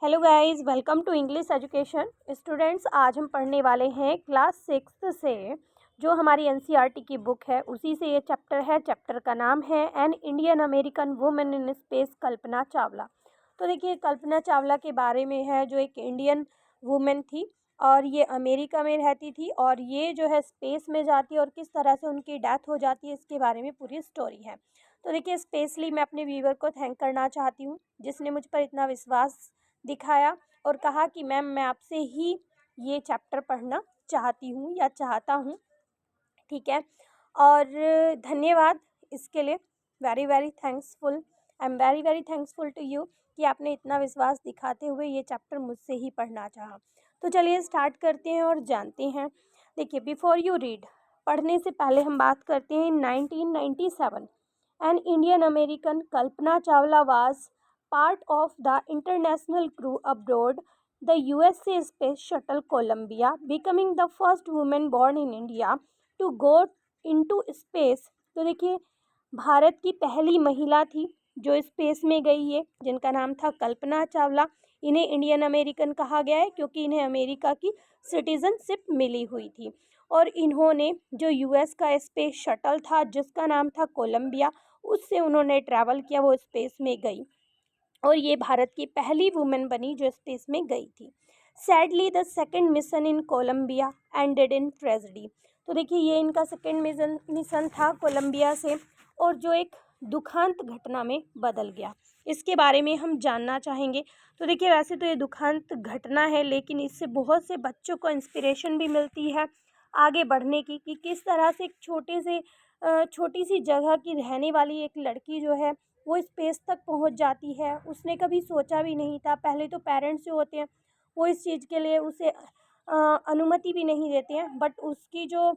Hello guys, welcome to English education students. आज हम पढ़ने वाले हैं क्लास 6 से जो हमारी एनसीईआरटी की बुक है उसी से ये चैप्टर है। चैप्टर का नाम है an Indian American woman in space, Kalpana Chawla. तो देखिए, कल्पना चावला के बारे में है, जो एक इंडियन वुमेन थी और ये अमेरिका में रहती थी और ये जो है स्पेस में जाती है और किस तरह से उनकी डेथ हो जाती है, इसके बारे में पूरी स्टोरी है। तो देखिए, स्पेशली मैं अपने व्यूवर को थैंक करना चाहती हूँ जिसने मुझ पर इतना विश्वास दिखाया और कहा कि मैम मैं आपसे ही ये चैप्टर पढ़ना चाहती हूँ या चाहता हूँ, ठीक है। और धन्यवाद इसके लिए, very very thanksful. I am very very thanksful to you कि आपने इतना विश्वास दिखाते हुए ये चैप्टर मुझसे ही पढ़ना चाहा। तो चलिए स्टार्ट करते हैं और जानते हैं। देखिए, बिफोर यू रीड, पढ़ने से पहले हम बात करते हैं 1997 N Indian American Kalpana Chawla was part of the international crew aboard the USA Space Shuttle Columbia, becoming the first woman born in India to go into space। तो देखिए, भारत की पहली महिला थी जो स्पेस में गई है, जिनका नाम था कल्पना चावला। इन्हें इंडियन अमेरिकन कहा गया है क्योंकि इन्हें अमेरिका की सिटीजनशिप मिली हुई थी और इन्होंने जो यूएस का स्पेस शटल था जिसका नाम था कोलंबिया, उससे उन्होंने ट्रैवल किया, वो स्पेस में गई और ये भारत की पहली वुमेन बनी जो स्पेस में गई थी। Sadly the second mission in Columbia ended in tragedy. तो देखिए, ये इनका सेकेंड मिशन था कोलंबिया से और जो एक दुखांत घटना में बदल गया, इसके बारे में हम जानना चाहेंगे। तो देखिए, वैसे तो ये दुखांत घटना है लेकिन इससे बहुत से बच्चों को इंस्पिरेशन भी मिलती है आगे बढ़ने की, कि किस तरह से एक छोटी सी जगह की रहने वाली एक लड़की जो है वो स्पेस तक पहुंच जाती है। उसने कभी सोचा भी नहीं था। पहले तो पेरेंट्स जो होते हैं वो इस चीज़ के लिए उसे अनुमति भी नहीं देते हैं, बट उसकी जो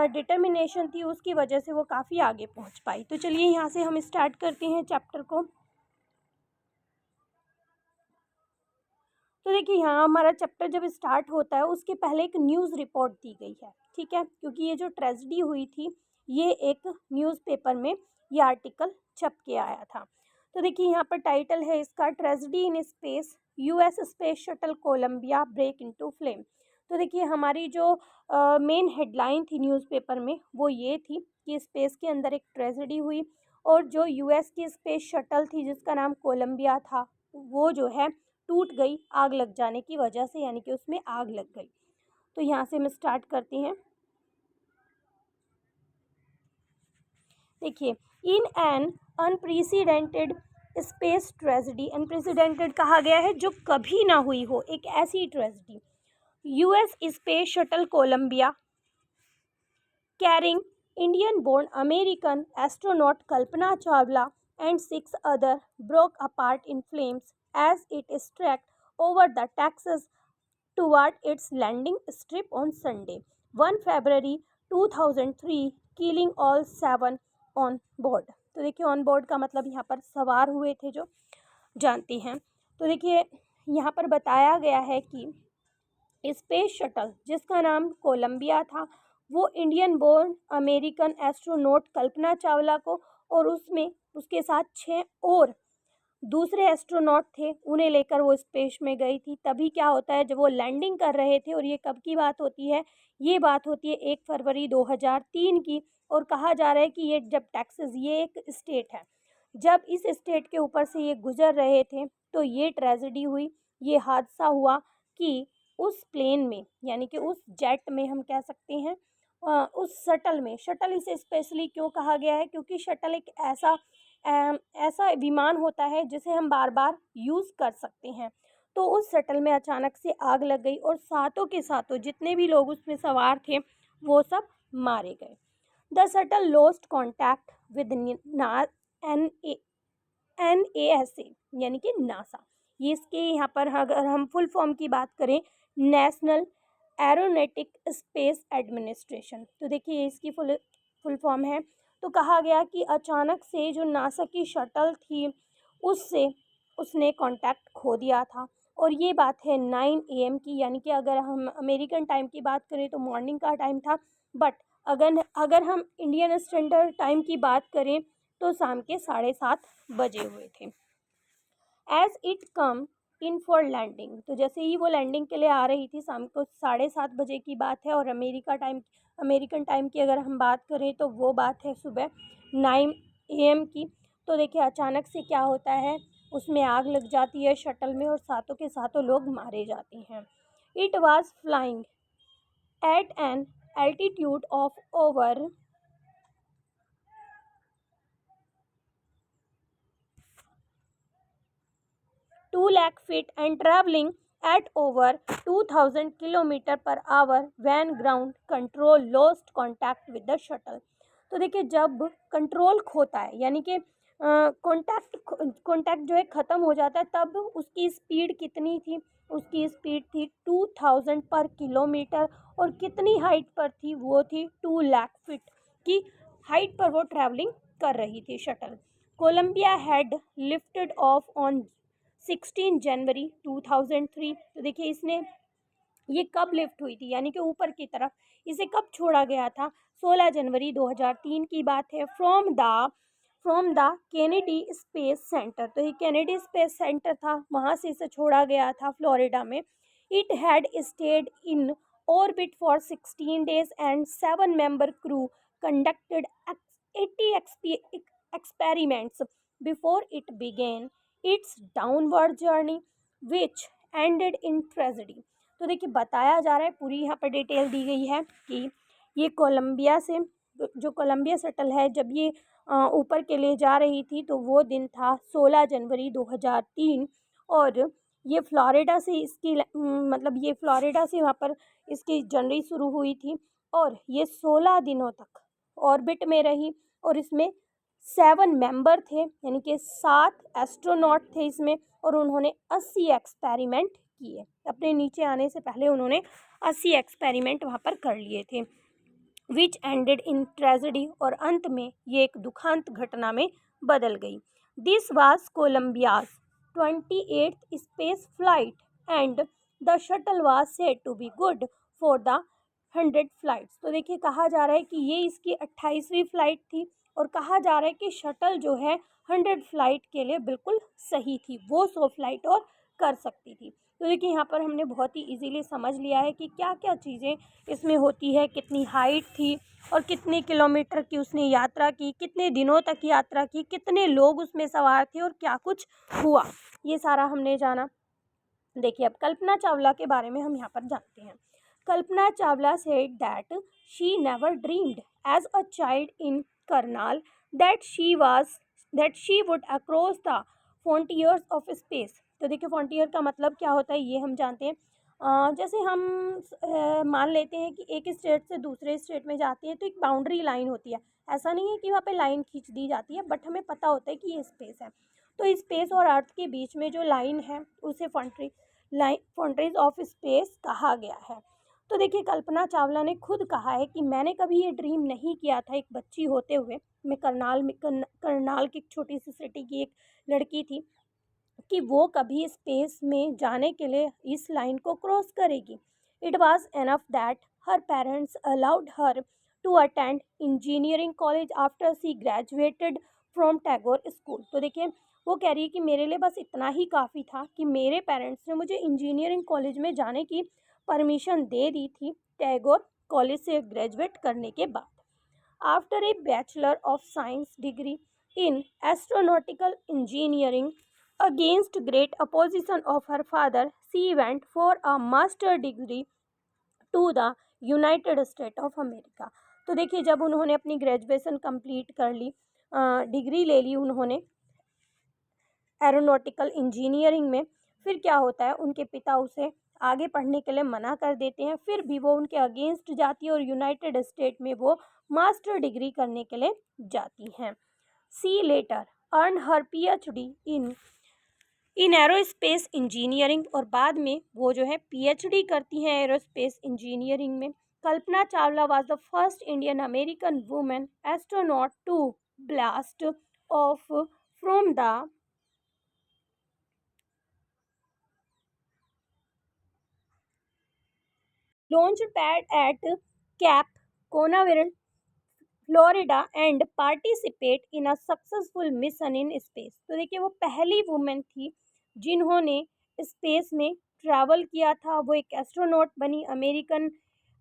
डिटर्मिनेशन थी उसकी वजह से वो काफ़ी आगे पहुंच पाई। तो चलिए यहाँ से हम स्टार्ट करते हैं चैप्टर को। तो देखिए, यहाँ हमारा चैप्टर जब स्टार्ट होता है उसके पहले एक न्यूज़ रिपोर्ट दी गई है, ठीक है, क्योंकि ये जो ट्रेजेडी हुई थी ये एक न्यूज़पेपर में ये आर्टिकल छप के आया था। तो देखिए, यहाँ पर टाइटल है इसका, tragedy in space, US space shuttle Columbia break into flame. तो देखिए, हमारी जो मेन हेडलाइन थी न्यूज़पेपर में वो ये थी कि स्पेस के अंदर एक ट्रेजेडी हुई और जो यूएस की स्पेस शटल थी जिसका नाम कोलंबिया था वो जो है टूट गई आग लग जाने की वजह से, यानी कि उसमें आग लग गई। तो यहाँ से हम स्टार्ट करते हैं। देखिए, in an unprecedented space tragedy, unprecedented कहा गया है जो कभी ना हुई हो, एक ऐसी tragedy. US space shuttle Columbia carrying Indian-born American astronaut Kalpana Chawla and 6 others broke apart in flames as it struck over the Texas toward its landing strip on Sunday, 1 February 2003, killing all 7 on board। तो देखिए, on board का मतलब यहाँ पर सवार हुए थे जो जानते हैं। तो देखिए, यहाँ पर बताया गया है कि स्पेस शटल जिसका नाम कोलंबिया था वो Indian born American astronaut Kalpana Chawla को और उसमें उसके साथ 6 और दूसरे एस्ट्रोनॉट थे, उन्हें लेकर वो स्पेस में गई थी। तभी क्या होता है, जब वो लैंडिंग कर रहे थे, और ये कब की बात होती है, ये बात होती है 1 फरवरी 2003 की। और कहा जा रहा है कि ये जब टेक्सास, ये एक स्टेट है, जब इस स्टेट के ऊपर से ये गुजर रहे थे तो ये ट्रेजेडी हुई, ये हादसा हुआ कि उस प्लेन में, यानी कि उस जेट में हम कह सकते हैं, उस शटल में, शटल इसे स्पेशली क्यों कहा गया है, क्योंकि शटल एक ऐसा विमान होता है जिसे हम बार बार यूज़ कर सकते हैं। तो उस शटल में अचानक से आग लग गई और सातों के सातों जितने भी लोग उसमें सवार थे वो सब मारे गए। The shuttle lost contact with NASA, यानी कि नासा। ये इसके यहाँ पर अगर हम फुल फॉर्म की बात करें, नेशनल एरोनॉटिक स्पेस एडमिनिस्ट्रेशन। तो देखिए, इसकी फुल फॉर्म है। तो कहा गया कि अचानक से जो नासा की शटल थी उससे उसने कांटेक्ट खो दिया था और ये बात है 9 AM की, यानी कि अगर हम अमेरिकन टाइम की बात करें तो मॉर्निंग का टाइम था, बट अगर हम इंडियन स्टैंडर्ड टाइम की बात करें तो शाम के 7:30 बजे हुए थे। As it come in for landing. तो जैसे ही वो लैंडिंग के लिए आ रही थी, शाम को 7:30 बजे की बात है, और अमेरिकन टाइम की अगर हम बात करें तो वो बात है सुबह 9 AM की। तो देखिए अचानक से क्या होता है, उसमें आग लग जाती है शटल में, और सातों के सातों लोग मारे जाते हैं। It was flying eight an altitude of over 2 lakh feet and traveling at over 2000 kilometre per hour when ground control lost contact with the shuttle। तो देखिए जब कंट्रोल खोता है, यानी कि कॉन्टैक्ट जो है ख़त्म हो जाता है, तब उसकी स्पीड कितनी थी? उसकी स्पीड थी 2000 पर किलोमीटर, और कितनी हाइट पर थी? वो थी 2 लाख फीट की हाइट पर वो ट्रैवलिंग कर रही थी shuttle. Columbia had lifted off on 16 January 2003। तो देखिए इसने ये कब लिफ्ट हुई थी, यानी कि ऊपर की तरफ इसे कब छोड़ा गया था? 16 जनवरी 2003 की बात है। From the Kennedy space centre. तो ये कैनेडी स्पेस सेंटर था, वहाँ से इसे छोड़ा गया था फ्लोरिडा में। It had stayed in orbit for 16 days and 7-member crew conducted 80 experiments before it began its downward journey which ended in tragedy। तो देखिए बताया जा रहा है, पूरी यहाँ पर डिटेल दी गई है कि ये कोलंबिया से, जो कोलंबिया शटल है, जब ये ऊपर के लिए जा रही थी तो वो दिन था 16 जनवरी 2003, और ये फ्लोरिडा से इसकी मतलब ये फ्लोरिडा से वहाँ पर इसकी जर्नी शुरू हुई थी, और ये 16 दिनों तक ऑर्बिट में रही, और इसमें 7 मेंबर थे, यानी कि 7 एस्ट्रोनॉट थे इसमें, और उन्होंने 80 एक्सपेरिमेंट किए। अपने नीचे आने से पहले उन्होंने 80 एक्सपेरिमेंट वहाँ पर कर लिए थे। विच एंडेड इन ट्रेजेडी, और अंत में ये एक दुखांत घटना में बदल गई। This was Columbia's 28th space flight and the shuttle was said to be good for the 100 flights. तो देखिए कहा जा रहा है कि ये इसकी 28वीं फ्लाइट थी, और कहा जा रहा है कि शटल जो है 100 फ्लाइट के लिए बिल्कुल सही थी, वो 100 फ्लाइट और कर सकती थी। तो देखिए यहाँ पर हमने बहुत ही इजीली समझ लिया है कि क्या क्या चीज़ें इसमें होती है, कितनी हाइट थी, और कितने किलोमीटर की उसने यात्रा की, कितने दिनों तक यात्रा की, कितने लोग उसमें सवार थे, और क्या कुछ हुआ, ये सारा हमने जाना। देखिए अब कल्पना चावला के बारे में हम यहाँ पर जानते हैं। Kalpana Chawla said that she never dreamed as a child in Karnal that she would across the frontiers of space. तो देखिए फ्रंटियर का मतलब क्या होता है ये हम जानते हैं। जैसे हम मान लेते हैं कि एक स्टेट से दूसरे स्टेट में जाते हैं, तो एक बाउंड्री लाइन होती है। ऐसा नहीं है कि वहाँ पे लाइन खींच दी जाती है, बट हमें पता होता है कि ये स्पेस है। तो स्पेस और अर्थ के बीच में जो लाइन है उसे फ्रंटीज ऑफ स्पेस कहा गया है। तो देखिए कल्पना चावला ने खुद कहा है कि मैंने कभी ये ड्रीम नहीं किया था, एक बच्ची होते हुए, मैं करनाल की एक छोटी सी सिटी की एक लड़की थी, कि वो कभी स्पेस में जाने के लिए इस लाइन को क्रॉस करेगी। It was enough that her parents allowed her to attend engineering college after she graduated from Tagore school. तो देखिए वो कह रही है कि मेरे लिए बस इतना ही काफ़ी था कि मेरे पेरेंट्स ने मुझे इंजीनियरिंग कॉलेज में जाने की परमिशन दे दी थी टैगोर कॉलेज से ग्रेजुएट करने के बाद। After a bachelor of science degree in astronautical engineering against great opposition of her father, she went for a master degree to the United state of America. तो देखिए जब उन्होंने अपनी ग्रेजुएशन कंप्लीट कर ली, डिग्री ले ली उन्होंने एरोनॉटिकल इंजीनियरिंग में, फिर क्या होता है, उनके पिता उसे आगे पढ़ने के लिए मना कर देते हैं, फिर भी वो उनके अगेंस्ट जाती है और यूनाइटेड स्टेट में वो मास्टर डिग्री करने के लिए जाती हैं। She later earn her PhD in aerospace engineering, और बाद में वो जो है PhD करती हैं एरोस्पेस इंजीनियरिंग में। Kalpana Chawla was the first Indian American woman astronaut to blast off from the launch pad at Cape Canaveral Florida and participate in a successful mission in space. तो देखिए वो पहली वुमेन थी जिन्होंने स्पेस में ट्रैवल किया था, वो एक एस्ट्रोनॉट बनी,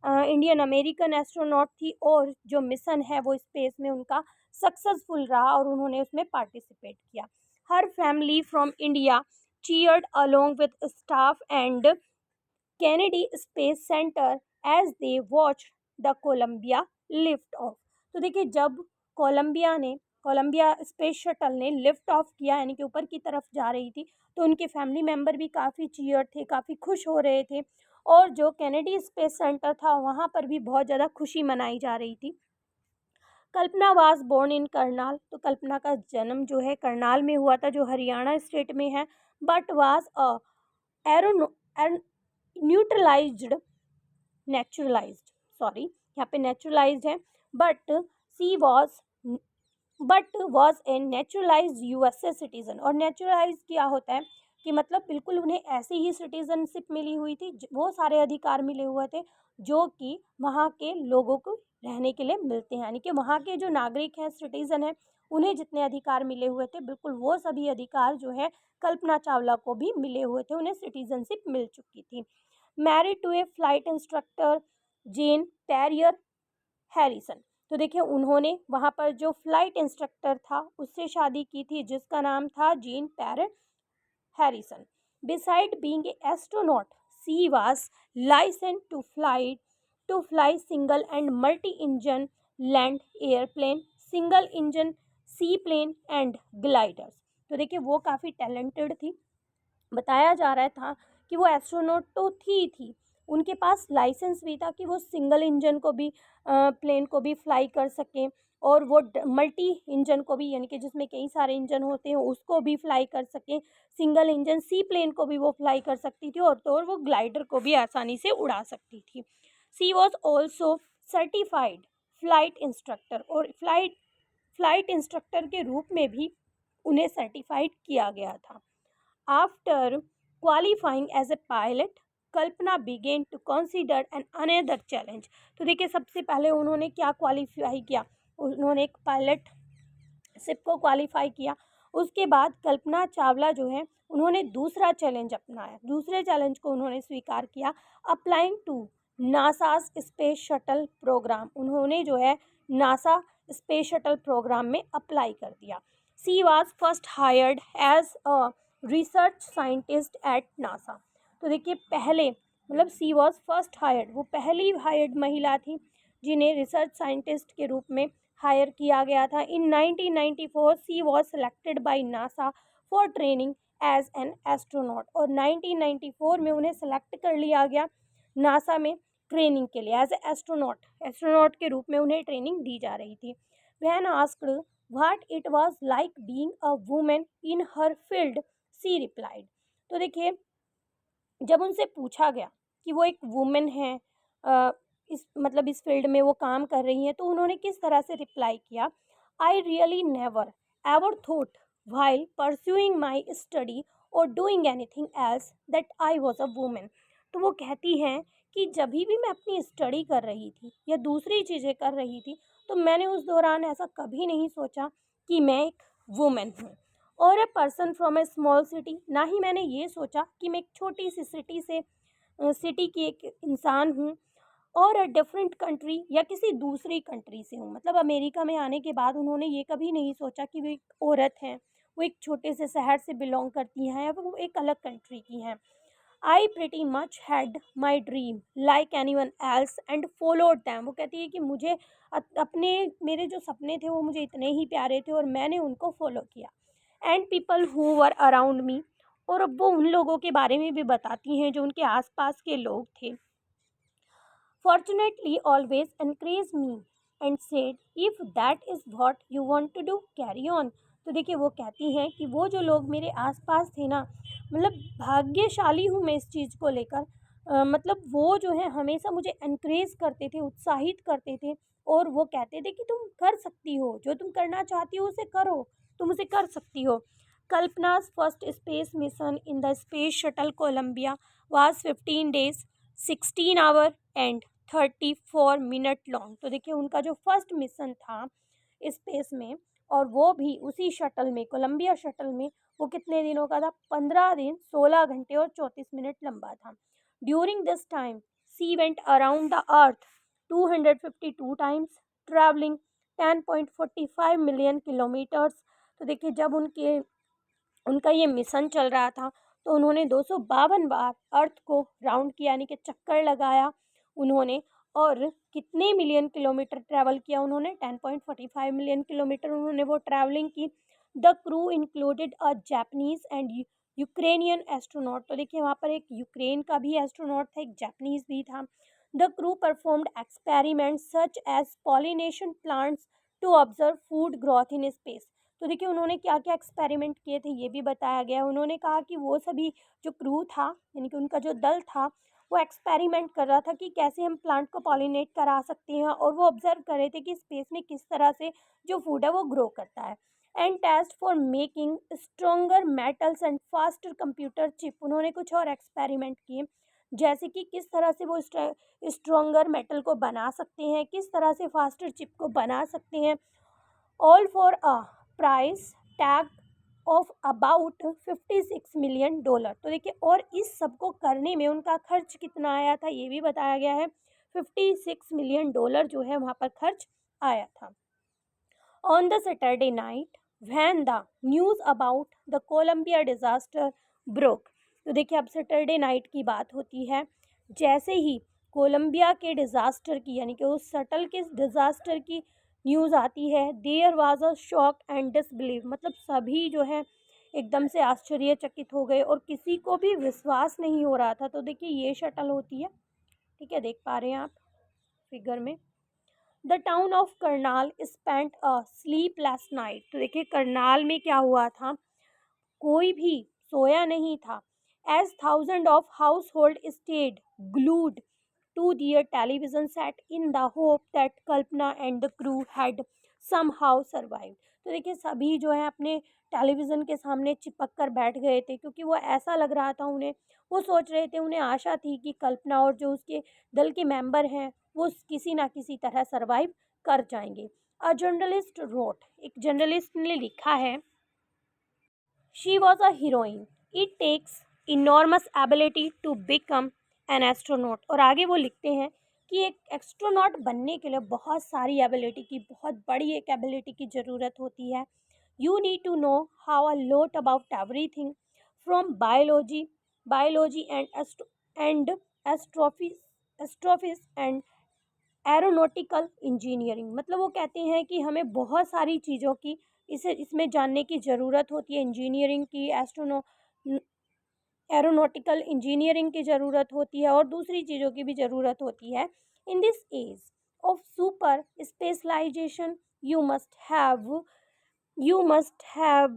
इंडियन अमेरिकन एस्ट्रोनॉट थी, और जो मिशन है वो स्पेस में उनका सक्सेसफुल रहा और उन्होंने उसमें पार्टिसिपेट किया। Her family from India cheered along with staff and Kennedy Space Center as they watched the Columbia lift off। तो देखिए, जब कोलंबिया स्पेस शटल ने लिफ्ट ऑफ किया, यानी कि ऊपर की तरफ जा रही थी, तो उनके फैमिली मेम्बर भी काफ़ी चीयर थे, काफ़ी खुश हो रहे थे, और जो कैनेडी स्पेस सेंटर था वहाँ पर भी बहुत ज़्यादा खुशी मनाई जा रही थी। कल्पना वाज बोर्न इन करनाल। तो कल्पना का जन्म जो है करनाल में हुआ था, जो हरियाणा स्टेट में है, but was a arrow neutralized naturalized sorry, यहाँ पे नेचुरलाइज्ड है, but she was a naturalized USA citizen. और नेचुरलाइज क्या होता है कि मतलब बिल्कुल उन्हें ऐसी ही सिटीजनशिप मिली हुई थी, वो सारे अधिकार मिले हुए थे जो कि वहाँ के लोगों को रहने के लिए मिलते हैं, यानी कि वहाँ के जो नागरिक हैं, सिटीजन हैं, उन्हें जितने अधिकार मिले हुए थे, बिल्कुल वो सभी अधिकार जो है कल्पना चावला को भी मिले हुए थे, उन्हें सिटीजनशिप मिल चुकी थी। Married to a flight instructor Jean Pierre Harrison. तो देखिए, उन्होंने वहाँ पर जो फ्लाइट इंस्ट्रक्टर था उससे शादी की थी, जिसका नाम था Jean Pierre Harrison. Beside being an astronaut, she was licensed to fly single and multi-engine land airplane, single engine seaplane and gliders। तो देखिए, वो काफ़ी टैलेंटेड थी। बताया जा रहा था कि वो एस्ट्रोनॉट तो थी, उनके पास लाइसेंस भी था कि वो सिंगल इंजन को भी प्लेन को भी फ्लाई कर सकें, और वो मल्टी इंजन को भी, यानी कि जिसमें कई सारे इंजन होते हैं, उसको भी फ्लाई कर सकें, सिंगल इंजन सी प्लेन को भी वो फ्लाई कर सकती थी, और तो और वो ग्लाइडर को भी आसानी से उड़ा सकती थी। She was also certified flight instructor, और फ्लाइट इंस्ट्रक्टर के रूप में भी उन्हें सर्टिफाइड किया गया था। After qualifying as a pilot, Kalpana began to consider an another challenge। तो देखिए, सबसे पहले उन्होंने क्या क्वालिफाई किया, उन्होंने एक पायलट शिप को क्वालिफाई किया। उसके बाद कल्पना चावला जो है उन्होंने दूसरा चैलेंज अपनाया, दूसरे चैलेंज को उन्होंने स्वीकार किया, applying to NASA's space shuttle program. उन्होंने जो है नासा स्पेस शटल प्रोग्राम में अप्लाई कर दिया। She was first hired as a research scientist at NASA. तो देखिए, पहले मतलब सी वॉज फर्स्ट हायर्ड, वो पहली हायर्ड महिला थी जिन्हें रिसर्च साइंटिस्ट के रूप में हायर किया गया था। In 1994 she was selected by NASA for training as an astronaut, और 1994 में उन्हें सेलेक्ट कर लिया गया नासा में ट्रेनिंग के लिए एज एस्ट्रोनॉट के रूप में उन्हें ट्रेनिंग दी जा रही थी। When asked what it was like being a women in her field, she replied. तो देखिए, जब उनसे पूछा गया कि वो एक वुमेन है, इस फील्ड में वो काम कर रही हैं, तो उन्होंने किस तरह से रिप्लाई किया, I really never ever thought while pursuing my study और doing anything else that I was a woman. तो वो कहती हैं कि जब भी मैं अपनी स्टडी कर रही थी या दूसरी चीज़ें कर रही थी, तो मैंने उस दौरान ऐसा कभी नहीं सोचा कि मैं एक वुमेन हूँ, और a person from A small city, ना ही मैंने ये सोचा कि मैं एक छोटी सी सिटी की एक इंसान हूँ, और अ डिफरेंट कंट्री या किसी दूसरी कंट्री से हूँ। मतलब अमेरिका में आने के बाद उन्होंने ये कभी नहीं सोचा कि वो एक औरत हैं, वो एक छोटे से शहर से बिलोंग करती हैं, या वो एक अलग कंट्री की हैं। आई pretty much had my dream like any one else and followed them. वो कहती है कि मुझे अपने मेरे जो सपने थे वो मुझे इतने ही प्यारे थे और मैंने उनको फॉलो किया। And people who were around me, और अब वो उन लोगों के बारे में भी बताती हैं जो उनके आसपास के लोग थे। Fortunately always encourage me and said if that is what you want to do carry on. तो देखिए, वो कहती हैं कि वो जो लोग मेरे आसपास थे ना, मतलब भाग्यशाली हूँ मैं इस चीज़ को लेकर, मतलब वो जो है हमेशा मुझे एनकरेज करते थे, उत्साहित करते थे, और वो कहते थे कि तुम कर सकती हो, जो तुम करना चाहती हो उसे करो, तुम उसे कर सकती हो। Kalpana's first space mission in the space shuttle Columbia was 15 days 16 hour and 34 minute long. तो देखिए, उनका जो फर्स्ट मिशन था स्पेस में, और वो भी उसी शटल में, कोलंबिया शटल में, वो कितने दिनों का था? 15 दिन 16 घंटे और 34 मिनट लंबा था। During this time she went around the earth 252 times, traveling 10.45 million kilometres. तो देखिए जब उनका ये मिशन चल रहा था तो उन्होंने 252 बार अर्थ को राउंड किया, यानी कि चक्कर लगाया उन्होंने। और कितने मिलियन किलोमीटर ट्रैवल किया उन्होंने? 10.45 मिलियन किलोमीटर उन्होंने वो ट्रैवलिंग की। The crew included a Japanese and Ukrainian astronaut. तो देखिए वहाँ पर एक यूक्रेन का भी एस्ट्रोनॉट था, एक जापानीज भी था। The crew performed experiments such as pollination plants to observe food growth in space. तो देखिए उन्होंने क्या क्या एक्सपेरिमेंट किए थे ये भी बताया गया। उन्होंने कहा कि वो सभी जो क्रू था, यानी कि उनका जो दल था, वो एक्सपेरिमेंट कर रहा था कि कैसे हम प्लांट को पॉलिनेट करा सकते हैं, और वो ऑब्जर्व कर रहे थे कि स्पेस में किस तरह से जो फूड है वो ग्रो करता है। And test for making stronger metals and faster computer chip. उन्होंने कुछ और एक्सपेरिमेंट किए, जैसे कि किस तरह से वो स्ट्रोंगर मेटल को बना सकते हैं, किस तरह से फास्टर चिप को बना सकते हैं। All for a price tag of about $56 million. तो देखिए और इस सब को करने में उनका खर्च कितना आया था ये भी बताया गया है। $56 मिलियन जो है वहाँ पर खर्च आया था। On the Saturday night when the news about the Columbia disaster broke। तो देखिए अब सैटरडे नाइट की बात होती है, जैसे ही कोलंबिया के डिज़ास्टर की, यानी कि उस शटल के डिज़ास्टर की न्यूज़ आती है, there was a shock and disbelieve. मतलब सभी जो है एकदम से आश्चर्यचकित हो गए और किसी को भी विश्वास नहीं हो रहा था। तो देखिए ये शटल होती है, ठीक है, देख पा रहे हैं आप फिगर में। The town of Karnal spent a sleepless night. तो देखिए करनाल में क्या हुआ था, कोई भी सोया नहीं था। As thousand of household stayed glued to their television set in the hope that Kalpana and the crew had somehow survive. तो देखिए सभी जो है अपने टेलीविज़न के सामने चिपक कर बैठ गए थे, क्योंकि वो ऐसा लग रहा था उन्हें, वो सोच रहे थे, उन्हें आशा थी कि कल्पना और जो उसके दल के मेंबर हैं वो किसी ना किसी तरह सर्वाइव कर जाएंगे। अ जर्नलिस्ट रोट, एक जर्नलिस्ट ने लिखा है, she was a heroine, it takes enormous ability to become an astronaut. और आगे वो लिखते हैं कि एक एस्ट्रोनॉट बनने के लिए बहुत सारी एबिलिटी की, बहुत बड़ी एक एबिलिटी की ज़रूरत होती है। You need to know how a lot about everything from biology and astrophysics and aeronautical engineering. मतलब वो कहते हैं कि हमें बहुत सारी चीज़ों की इसमें जानने की ज़रूरत होती है। इंजीनियरिंग की, एरोनॉटिकल इंजीनियरिंग की ज़रूरत होती है और दूसरी चीज़ों की भी ज़रूरत होती है। In this age of super specialization you must have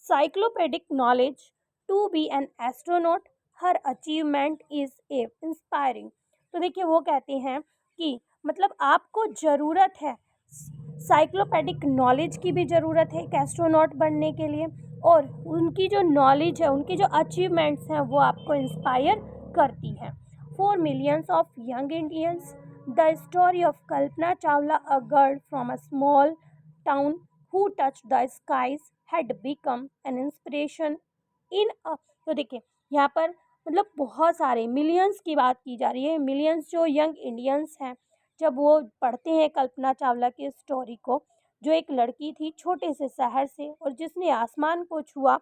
cyclopedic knowledge to be an astronaut. Her achievement is inspiring। तो देखिए वो कहते हैं कि मतलब आपको ज़रूरत है, साइक्लोपेडिक नॉलेज की भी ज़रूरत है एक एस्ट्रोनॉट बनने के लिए, और उनकी जो नॉलेज है, उनकी जो अचीवमेंट्स हैं वो आपको इंस्पायर करती हैं। For millions of young Indians the story of Kalpana Chawla, a girl from a small town who touched the skies had become an inspiration in a। तो देखिए यहाँ पर मतलब बहुत सारे मिलियंस की बात की जा रही है। मिलियंस जो यंग इंडियंस हैं, जब वो पढ़ते हैं कल्पना चावला की स्टोरी को, जो एक लड़की थी छोटे से शहर से और जिसने आसमान को छुआ,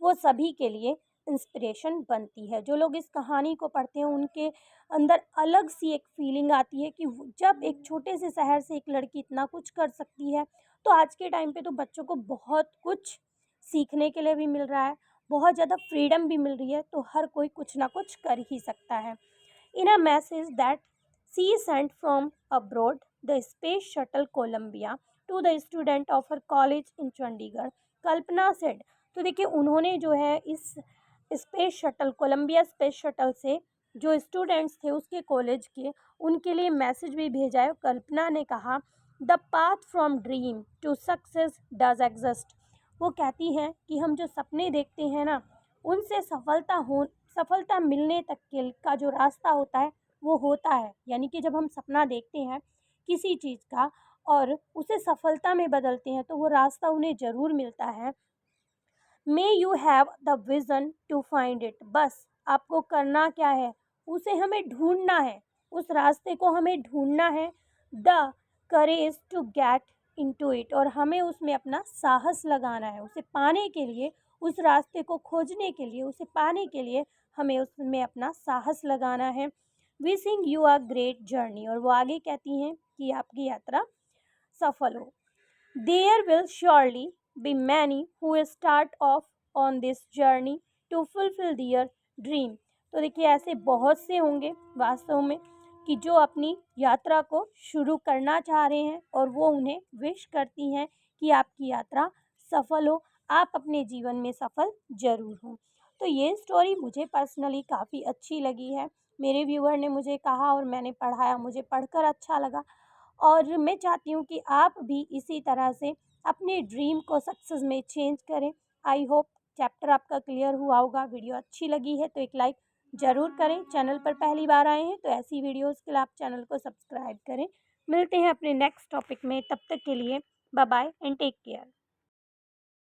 वो सभी के लिए इंस्पिरेशन बनती है। जो लोग इस कहानी को पढ़ते हैं उनके अंदर अलग सी एक फीलिंग आती है कि जब एक छोटे से शहर से एक लड़की इतना कुछ कर सकती है, तो आज के टाइम पे तो बच्चों को बहुत कुछ सीखने के लिए भी मिल रहा है, बहुत ज़्यादा फ्रीडम भी मिल रही है, तो हर कोई कुछ ना कुछ कर ही सकता है। In a message that she sent from abroad, the space shuttle Columbia to the student of her college in Chandigarh, Kalpana said। तो देखिए उन्होंने जो है इस space shuttle, Columbia space shuttle से जो स्टूडेंट्स थे उसके कॉलेज के, उनके लिए मैसेज भी भेजा है। कल्पना ने कहा, the path from dream to success does exist. वो कहती हैं कि हम जो सपने देखते हैं ना, उनसे सफलता मिलने तक के का जो रास्ता होता है वो होता है। यानी कि जब हम सपना देखते हैं किसी चीज़ का और उसे सफलता में बदलते हैं तो वो रास्ता उन्हें ज़रूर मिलता है। May you have the vision to find it. बस आपको करना क्या है, उसे हमें ढूंढना है, उस रास्ते को हमें ढूंढना है। The courage to get into it, और हमें उसमें अपना साहस लगाना है। उसे पाने के लिए, उस रास्ते को खोजने के लिए, उसे पाने के लिए हमें उसमें अपना साहस लगाना है। Wishing you a great journey, और वो आगे कहती हैं कि आपकी यात्रा सफल हो। There will surely be many who start off on this journey to fulfil their dream. तो देखिए ऐसे बहुत से होंगे वास्तव में कि जो अपनी यात्रा को शुरू करना चाह रहे हैं, और वो उन्हें विश करती हैं कि आपकी यात्रा सफल हो, आप अपने जीवन में सफल ज़रूर हों। तो ये स्टोरी मुझे पर्सनली काफ़ी अच्छी लगी है। मेरे व्यूअर ने मुझे कहा और मैंने पढ़ाया, मुझे पढ़कर अच्छा लगा, और मैं चाहती हूँ कि आप भी इसी तरह से अपने ड्रीम को सक्सेस में चेंज करें। आई होप चैप्टर आपका क्लियर हुआ होगा। वीडियो अच्छी लगी है तो एक लाइक ज़रूर करें। चैनल पर पहली बार आए हैं तो ऐसी वीडियोस के लिए आप चैनल को सब्सक्राइब करें। मिलते हैं अपने नेक्स्ट टॉपिक में, तब तक के लिए bye bye and take care.